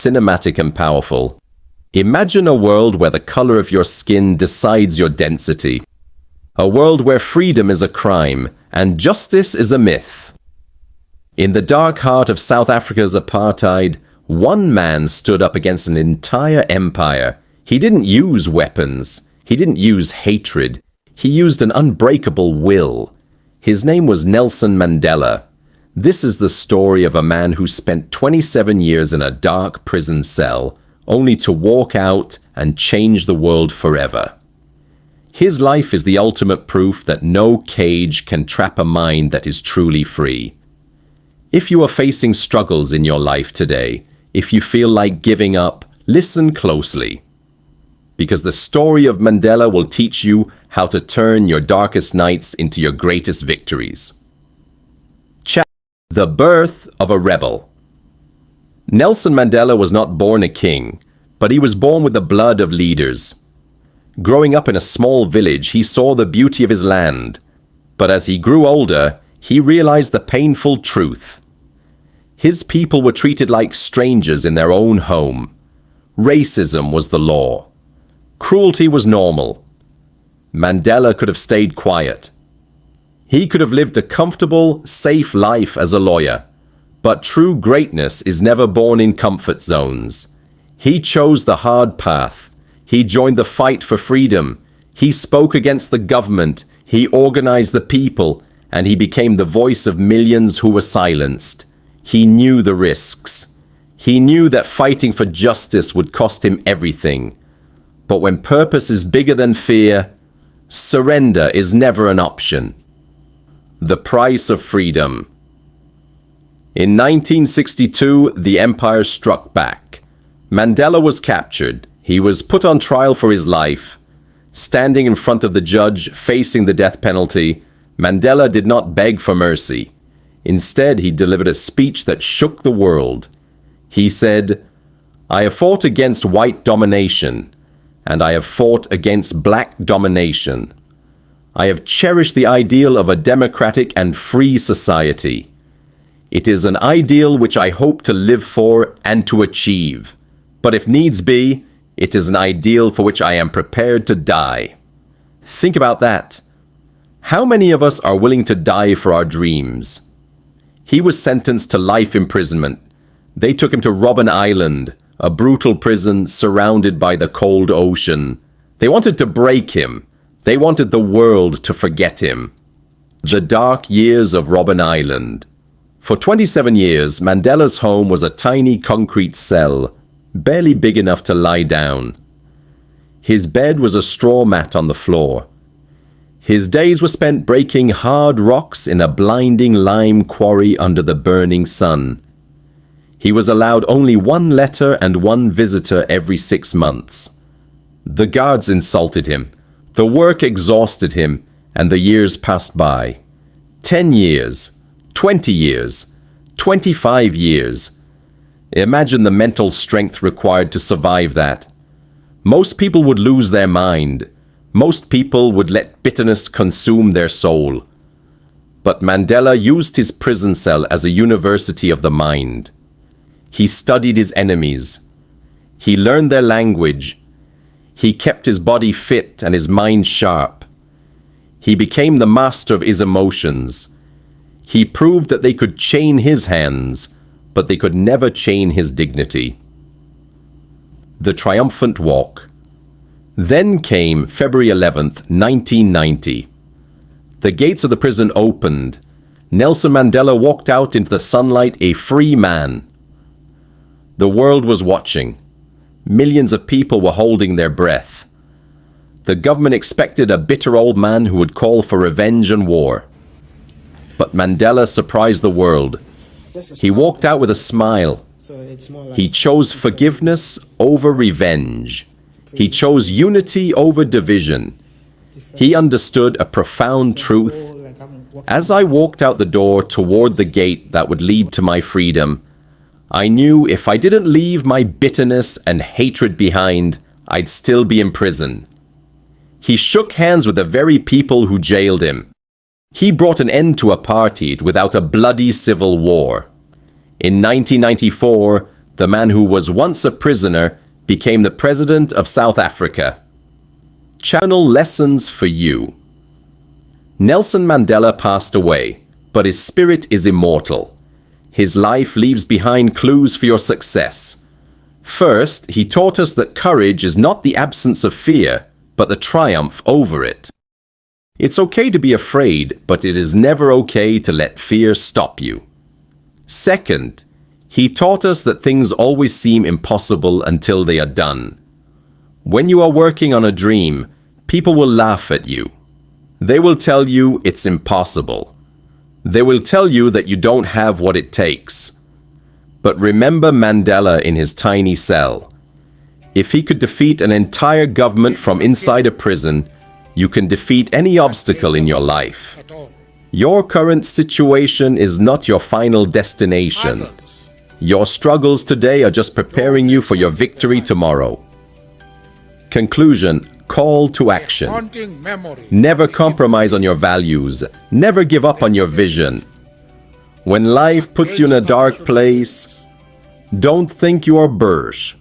cinematic and powerful. Imagine a world where the color of your skin decides your density. A world where freedom is a crime and justice is a myth. In the dark heart of South Africa's apartheid, one man stood up against an entire empire. He didn't use weapons. He didn't use hatred. He used an unbreakable will. His name was Nelson Mandela. This is the story of a man who spent 27 years in a dark prison cell, only to walk out and change the world forever. His life is the ultimate proof that no cage can trap a mind that is truly free. If you are facing struggles in your life today, if you feel like giving up, listen closely. Because the story of Mandela will teach you how to turn your darkest nights into your greatest victories. The birth of a rebel. Nelson Mandela was not born a king, but he was born with the blood of leaders. Growing up in a small village, he saw the beauty of his land. But as he grew older, he realized the painful truth. His people were treated like strangers in their own home. Racism was the law. Cruelty was normal. Mandela could have stayed quiet. He could have lived a comfortable, safe life as a lawyer. But true greatness is never born in comfort zones. He chose the hard path. He joined the fight for freedom. He spoke against the government. He organized the people. And he became the voice of millions who were silenced. He knew the risks. He knew that fighting for justice would cost him everything. But when purpose is bigger than fear, surrender is never an option. The price of freedom. In 1962, the empire struck back. Mandela was captured. He was put on trial for his life. Standing in front of the judge, facing the death penalty, Mandela did not beg for mercy. Instead, he delivered a speech that shook the world. He said, "I have fought against white domination, and I have fought against black domination. I have cherished the ideal of a democratic and free society. It is an ideal which I hope to live for and to achieve. But if needs be, it is an ideal for which I am prepared to die." Think about that. How many of us are willing to die for our dreams? He was sentenced to life imprisonment. They took him to Robben Island, a brutal prison surrounded by the cold ocean. They wanted to break him. They wanted the world to forget him. The dark years of Robben Island. For 27 years, Mandela's home was a tiny concrete cell, barely big enough to lie down. His bed was a straw mat on the floor. His days were spent breaking hard rocks in a blinding lime quarry under the burning sun. He was allowed only one letter and one visitor every 6 months. The guards insulted him. The work exhausted him, and the years passed by. 10 years, 20 years, 25 years. Imagine the mental strength required to survive that. Most people would lose their mind. Most people would let bitterness consume their soul. But Mandela used his prison cell as a university of the mind. He studied his enemies. He learned their language. He kept his body fit and his mind sharp. He became the master of his emotions. He proved that they could chain his hands, but they could never chain his dignity. The triumphant walk. Then came February 11th, 1990. The gates of the prison opened. Nelson Mandela walked out into the sunlight a free man. The world was watching. Millions of people were holding their breath. The government expected a bitter old man who would call for revenge and war. But Mandela surprised the world. He walked out with a smile. He chose forgiveness over revenge. He chose unity over division. He understood a profound truth. As I walked out the door toward the gate that would lead to my freedom, I knew if I didn't leave my bitterness and hatred behind, I'd still be in prison. He shook hands with the very people who jailed him. He brought an end to apartheid without a bloody civil war. In 1994, The man who was once a prisoner became the president of South Africa. Channel lessons for you. Nelson Mandela passed away, but his spirit is immortal. His life leaves behind clues for your success. First, he taught us that courage is not the absence of fear, but the triumph over it. It's okay to be afraid, but it is never okay to let fear stop you. Second, he taught us that things always seem impossible until they are done. When you are working on a dream, people will laugh at you. They will tell you it's impossible. They will tell you that you don't have what it takes. But remember Mandela in his tiny cell. If he could defeat an entire government from inside a prison, you can defeat any obstacle in your life. Your current situation is not your final destination. Your struggles today are just preparing you for your victory tomorrow. Conclusion: call to action. Never compromise on your values. Never give up on your vision. When life puts you in a dark place, don't think you are Burj.